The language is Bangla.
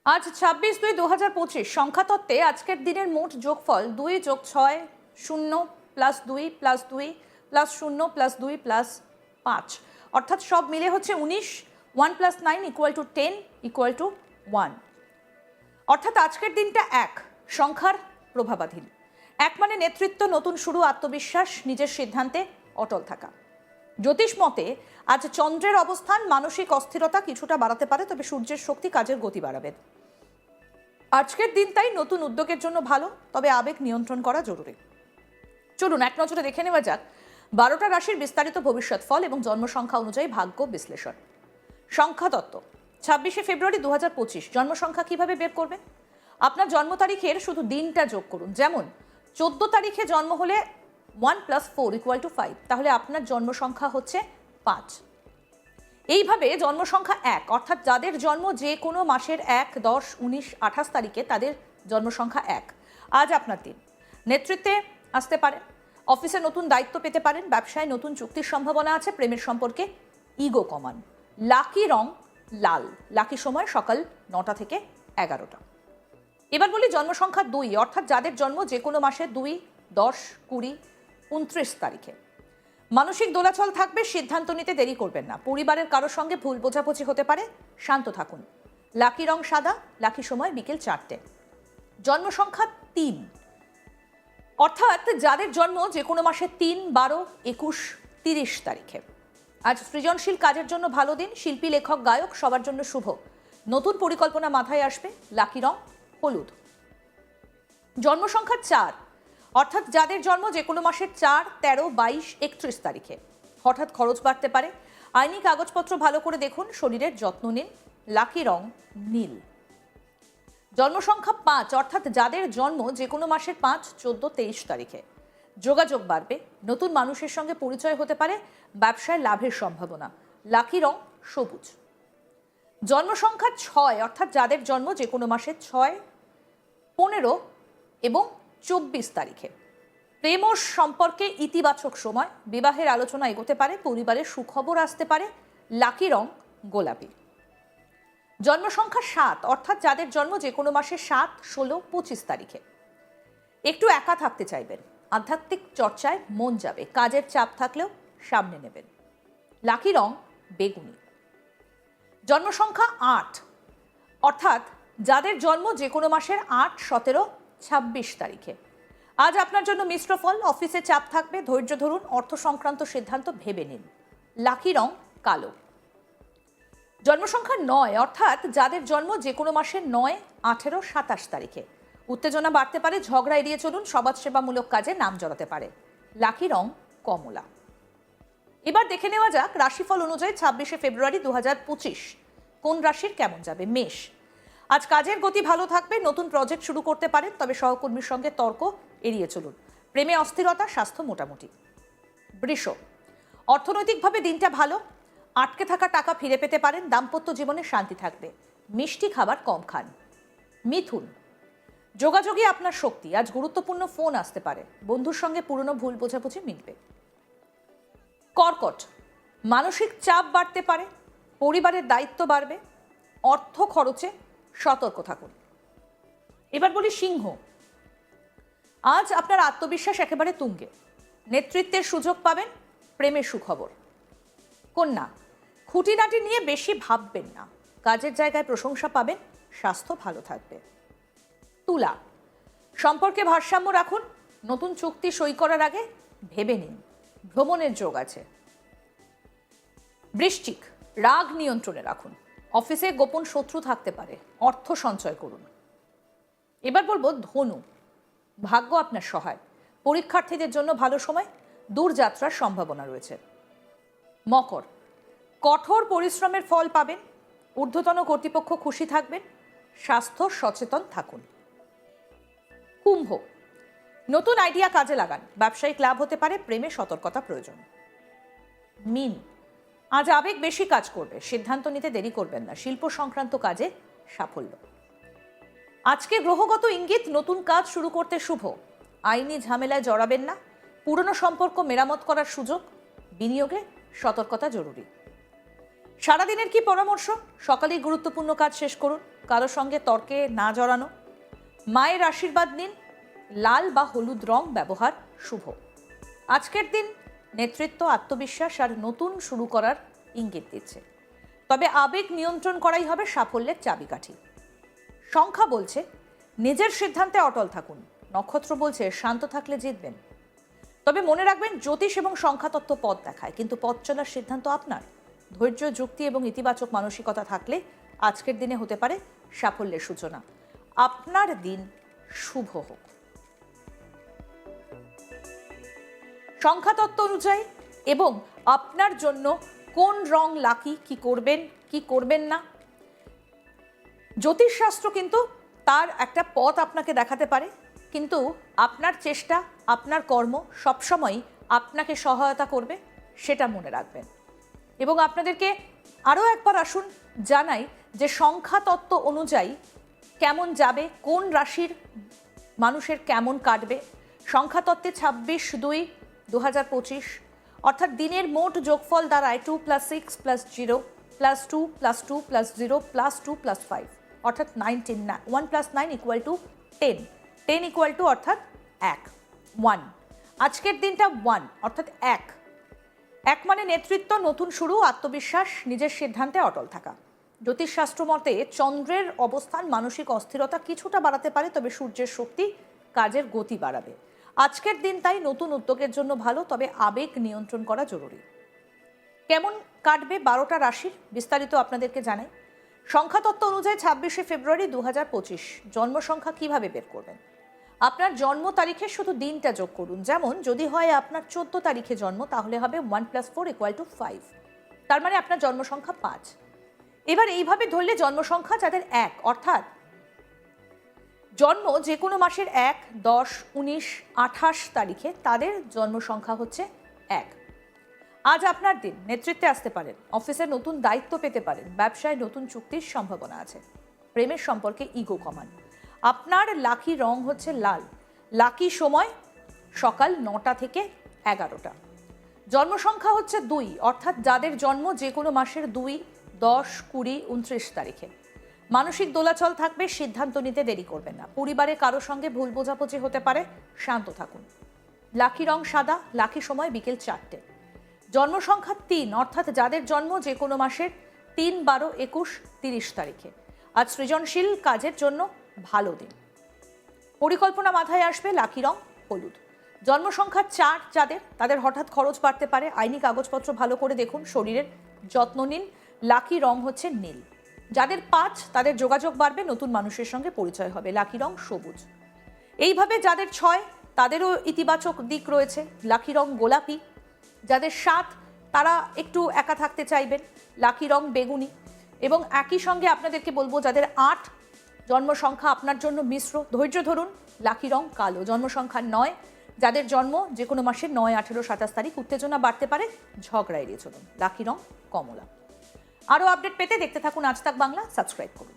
আজ 26/2/2025 সংখ্যাতত্ত্বে আজকের দিনের মোট যোগফল 2 + 6 0 + 2 + 2 + 0 + 2 + 5 অর্থাৎ সব মিলে হচ্ছে 19। 1 + 9 = 10 = 1। অর্থাৎ আজকের দিনটা এক সংখ্যার প্রভাবাধীন। এক মানে নেতৃত্ব, নতুন শুরু, আত্মবিশ্বাস, নিজের সিদ্ধান্তে অটল থাকা। জ্যোতিষ মতে আজ চন্দ্রের অবস্থান মানসিক অস্থিরতা কিছুটা বাড়াতে পারে, তবে সূর্যের শক্তি কাজের গতি বাড়াবে। আজকের দিন তাই নতুন উদ্যোগের জন্য ভালো, তবে আবেগ নিয়ন্ত্রণ করা জরুরি। চলুন এক নজরে দেখে নেওয়া যাক 12টা রাশির বিস্তারিত ভবিষ্যৎ ফল এবং জন্ম সংখ্যা অনুযায়ী ভাগ্য বিশ্লেষণ। সংখ্যাতত্ত্ব 26শে ফেব্রুয়ারি 2025 জন্ম সংখ্যা কিভাবে বের করবেন? আপনার জন্ম তারিখের শুধু দিনটা যোগ করুন। যেমন 14 তারিখে জন্ম হলে 1 + 4 = 5, তাহলে আপনার জন্ম সংখ্যা হচ্ছে 5। এইভাবে জন্ম সংখ্যা 1 অর্থাৎ যাদের জন্ম যে কোনো মাসের 1, 10, 19, 28 তারিখে তাদের জন্ম সংখ্যা 1। আজ আপনার দিন। নেতৃত্বে আসতে পারেন, অফিসে নতুন দায়িত্ব পেতে পারেন, ব্যবসায় নতুন চুক্তির সম্ভাবনা আছে, প্রেমের সম্পর্কে ইগো কমান। লাকি রং লাল, লাকি সময় সকাল 9টা থেকে 11টা। এবার বলি জন্ম সংখ্যা 2 অর্থাৎ যাদের জন্ম যে কোনো মাসে 2, 10, 20, 29 তারিখে। মানসিক দোলাচল থাকবে, সিদ্ধান্ত নিতে দেরি করবেন না। পরিবারের কারোর সঙ্গে ভুল বোঝাবুঝি হতে পারে, শান্ত থাকুন। লাকি রং সাদা, লাকি সময় বিকেল 4টে। জন্ম সংখ্যা 3 অর্থাৎ যাদের জন্ম যে কোনো মাসে 3, 12, 21, 30 তারিখে। আজ সৃজনশীল কাজের জন্য ভালো দিন। শিল্পী, লেখক, গায়ক সবার জন্য শুভ। নতুন পরিকল্পনা মাথায় আসবে। লাকি রং হলুদ। জন্ম সংখ্যা 4 অর্থাৎ যাদের জন্ম যে কোনো মাসের 4, 13, 22, 31 তারিখে। হঠাৎ খরচ বাড়তে পারে। আইনি কাগজপত্র ভালো করে দেখুন, শরীরের যত্ন নিন। লাকি রং নীল। জন্ম সংখ্যা 5 অর্থাৎ যাদের জন্ম যে কোনো মাসের 5, 14, 23 তারিখে। যোগাযোগ বাড়বে, নতুন মানুষের সঙ্গে পরিচয় হতে পারে, ব্যবসায় লাভের সম্ভাবনা। লাকি রং সবুজ। জন্ম সংখ্যা 6 অর্থাৎ যাদের জন্ম যে কোনো মাসের 6, 15 এবং 24 তারিখে। প্রেম ও সম্পর্কে ইতিবাচক সময়, বিবাহের আলোচনা এগোতে পারে, পরিবারের সুখবর আসতে পারে। লাকি রং গোলাপি। জন্ম সংখ্যা 7 অর্থাৎ যাদের জন্ম যে কোনো মাসে 7, 16, 25 তারিখে। একটু একা থাকতে চাইবেন, আধ্যাত্মিক চর্চায় মন যাবে, কাজের চাপ থাকলেও সামনে নেবেন। লাকি রং বেগুনি। জন্ম সংখ্যা 8 অর্থাৎ যাদের জন্ম যে কোনো মাসের 8, 17, 26 তারিখে। আজ আপনার জন্য মিশ্র ফল। অফিসে চাপ থাকবে, ধৈর্য ধরুন, অর্থ সংক্রান্ত সিদ্ধান্ত ভেবে নিন। লাকি রং কালো। জন্ম সংখ্যা 9 অর্থাৎ যাদের জন্ম যে কোনো মাসের 9, 18, 27 তারিখে। উত্তেজনা বাড়তে পারে, ঝগড়া এড়িয়ে চলুন, সমাজসেবামূলক কাজে নাম জড়াতে পারে। লাকি রং কমলা। এবার দেখে নেওয়া যাক রাশিফল অনুযায়ী 26শে ফেব্রুয়ারি 2025 কোন রাশির কেমন যাবে। মেষ। আজ কাজের গতি ভালো থাকবে, নতুন প্রজেক্ট শুরু করতে পারেন, তবে সহকর্মীর সঙ্গে তর্ক এড়িয়ে চলুন। প্রেমে অস্থিরতা, স্বাস্থ্য মোটামুটি। বৃষ। অর্থনৈতিকভাবে দিনটা ভালো, আটকে থাকা টাকা ফিরে পেতে পারেন, দাম্পত্য জীবনে শান্তি থাকবে, মিষ্টি খাবার কম খান। মিথুন। যোগাযোগে আপনার শক্তি, আজ গুরুত্বপূর্ণ ফোন আসতে পারে, বন্ধুর সঙ্গে পুরনো ভুল বোঝাবুঝি মিটবে। কর্কট। মানসিক চাপ বাড়তে পারে, পরিবারের দায়িত্ব বাড়বে, অর্থ খরচে সতর্ক থাকুন। এবার বলি সিংহ। আজ আপনার আত্মবিশ্বাস একেবারে তুঙ্গে, নেতৃত্বের সুযোগ পাবেন, প্রেমের সুখবর। কন্যা। খুঁটিনাটি নিয়ে বেশি ভাববেন না, কাজের জায়গায় প্রশংসা পাবেন, স্বাস্থ্য ভালো থাকবে। তুলা। সম্পর্কে ভারসাম্য রাখুন, নতুন চুক্তি সই করার আগে ভেবে নিন, ভ্রমণের যোগ আছে। বৃশ্চিক। রাগ নিয়ন্ত্রণে রাখুন, অফিসে গোপন শত্রু থাকতে পারে, অর্থ সঞ্চয় করুন। এবার বলবো ধনু। ভাগ্য আপনার সহায়, পরীক্ষার্থীদের জন্য ভালো সময়, দূর যাত্রার সম্ভাবনা রয়েছে। মকর। কঠোর পরিশ্রমের ফল পাবেন, ঊর্ধ্বতন কর্তৃপক্ষ খুশি থাকবেন, স্বাস্থ্য সচেতন থাকুন। কুম্ভ। নতুন আইডিয়া কাজে লাগান, ব্যবসায়িক লাভ হতে পারে, প্রেমে সতর্কতা প্রয়োজন। মীন। আজ আবেগ বেশি কাজ করবে, সিদ্ধান্ত নিতে দেরি করবেন না, শিল্প সংক্রান্ত কাজে সাফল্য। আজকে গ্রহগত ইঙ্গিত নতুন কাজ শুরু করতে শুভ, আইনি ঝামেলায় জড়াবেন না, পুরনো সম্পর্ক মেরামত করার সুযোগ, বিনিয়োগে সতর্কতা জরুরি। সারাদিনের কি পরামর্শ? সকালেই গুরুত্বপূর্ণ কাজ শেষ করুন, কারোর সঙ্গে তর্কে না জড়ানো, মায়ের আশীর্বাদ নিন, লাল বা হলুদ রং ব্যবহার শুভ। আজকের দিন নেতৃত্ব, আত্মবিশ্বাস আর নতুন শুরু করার ইঙ্গিত দিচ্ছে, তবে আবেগ নিয়ন্ত্রণ করাই হবে সাফল্যের চাবিকাঠি। সংখ্যা বলছে নিজের সিদ্ধান্তে অটল থাকুন, নক্ষত্র বলছে শান্ত থাকলে জিতবেন। তবে মনে রাখবেন, জ্যোতিষ এবং সংখ্যাতত্ত্ব পথ দেখায়, কিন্তু পথ চলার সিদ্ধান্ত আপনার। ধৈর্য, যুক্তি এবং ইতিবাচক মানসিকতা থাকলে আজকের দিনে হতে পারে সাফল্যের সূচনা। আপনার দিন শুভ হোক। সংখ্যাতত্ত্ব অনুযায়ী এবং আপনার জন্য কোন রং লাকি, কি করবেন কি করবেন না, জ্যোতিষশাস্ত্র কিন্তু তার একটা পথ আপনাকে দেখাতে পারে, কিন্তু আপনার চেষ্টা, আপনার কর্ম সবসময় আপনাকে সহায়তা করবে, সেটা মনে রাখবেন। এবং আপনাদেরকে আরও একবার আসুন জানাই যে সংখ্যাতত্ত্ব অনুযায়ী কেমন যাবে, কোন রাশির মানুষের কেমন কাটবে। সংখ্যাতত্ত্বে 26/2/2025 অর্থাৎ দিনের মোট যোগফল দাঁড়ায় 2 + 6 + 0 + 2 + 2 + 0 + 2 + 5 অর্থাৎ 19। 1 + 9 = 10। 10 = অর্থাৎ 1। 1 আজকের দিনটা 1 অর্থাৎ 1। 1 মানে নেতৃত্ব, নতুন শুরু, আত্মবিশ্বাস, নিজের সিদ্ধান্তে অটল থাকা। জ্যোতিষশাস্ত্র মতে চন্দ্রের অবস্থান মানসিক অস্থিরতা কিছুটা বাড়াতে পারে, তবে সূর্যের শক্তি কাজের গতি বাড়াবে। আজকের দিন তাই নতুন উদ্যোগের জন্য ভালো, তবে আবেগ নিয়ন্ত্রণ করা জরুরি। কেমন কাটবে 12টা রাশির বিস্তারিত আপনাদেরকে জানাই। সংখ্যাতত্ত্ব অনুযায়ী 26শে ফেব্রুয়ারি 2025 জন্ম সংখ্যা কিভাবে বের করবেন? আপনার জন্ম তারিখে শুধু দিনটা যোগ করুন। যেমন যদি হয় আপনার 14 তারিখে জন্ম, তাহলে হবে 1 + 4 = 5, তার মানে আপনার জন্ম সংখ্যা 5। এবার এইভাবে ধরলে জন্ম সংখ্যা যাদের 1 অর্থাৎ জন্ম যে কোনো মাসের 1, 10, 19, 28 তারিখে, তাদের জন্ম সংখ্যা হচ্ছে 1। আজ আপনার দিন, নেতৃত্বে আসতে পারেন, অফিসে নতুন দায়িত্ব পেতে পারেন, ব্যবসায় নতুন চুক্তির সম্ভাবনা আছে, প্রেমের সম্পর্কে ইগো কমান। আপনার লাকি রং হচ্ছে লাল। লাকি সময় সকাল 9টা থেকে 11টা। জন্ম সংখ্যা হচ্ছে 2 অর্থাৎ যাদের জন্ম যে কোনো মাসের 2, 10, 20, 29 তারিখে। মানসিক দোলাচল থাকবে, সিদ্ধান্ত নিতে দেরি করবেন না। পরিবারে কারো সঙ্গে ভুল বোঝাবুঝি হতে পারে, শান্ত থাকুন। লাকি রং সাদা, লাকি সময় বিকেল 4টে। জন্ম সংখ্যা 3 অর্থাৎ যাদের জন্ম যে কোনো মাসের 3, 12, 21, 30 তারিখে। আজ সৃজনশীল কাজের জন্য ভালো দিন। পরিকল্পনা মাথায় আসবে, লাকি রং হলুদ। জন্ম সংখ্যা 4 যাদের, তাদের হঠাৎ খরচ বাড়তে পারে, আইনি কাগজপত্র ভালো করে দেখুন, শরীরের যত্ন নিন। লাকি রং হচ্ছে নীল। যাদের 5 তাদের যোগাযোগ বাড়বে, নতুন মানুষের সঙ্গে পরিচয় হবে, লাকি রং সবুজ। এইভাবে যাদের 6 তাদেরও ইতিবাচক দিক রয়েছে, লাকি রং গোলাপি। যাদের 7 তারা একটু একা থাকতে চাইবেন, লাকি রং বেগুনি। এবং একই সঙ্গে আপনাদেরকে বলবো যাদের 8 জন্ম সংখ্যা আপনার জন্য মিশ্র, ধৈর্য ধরুন, লাকি রং কালো। জন্ম সংখ্যা 9 যাদের জন্ম যে কোনো মাসের 9, 18, 27 তারিখ, উত্তেজনা বাড়তে পারে, ঝগড়া এড়িয়ে চলুন, লাকি রং কমলা। আরও আপডেট পেতে দেখতে থাকুন আজ তাক বাংলা, সাবস্ক্রাইব করুন।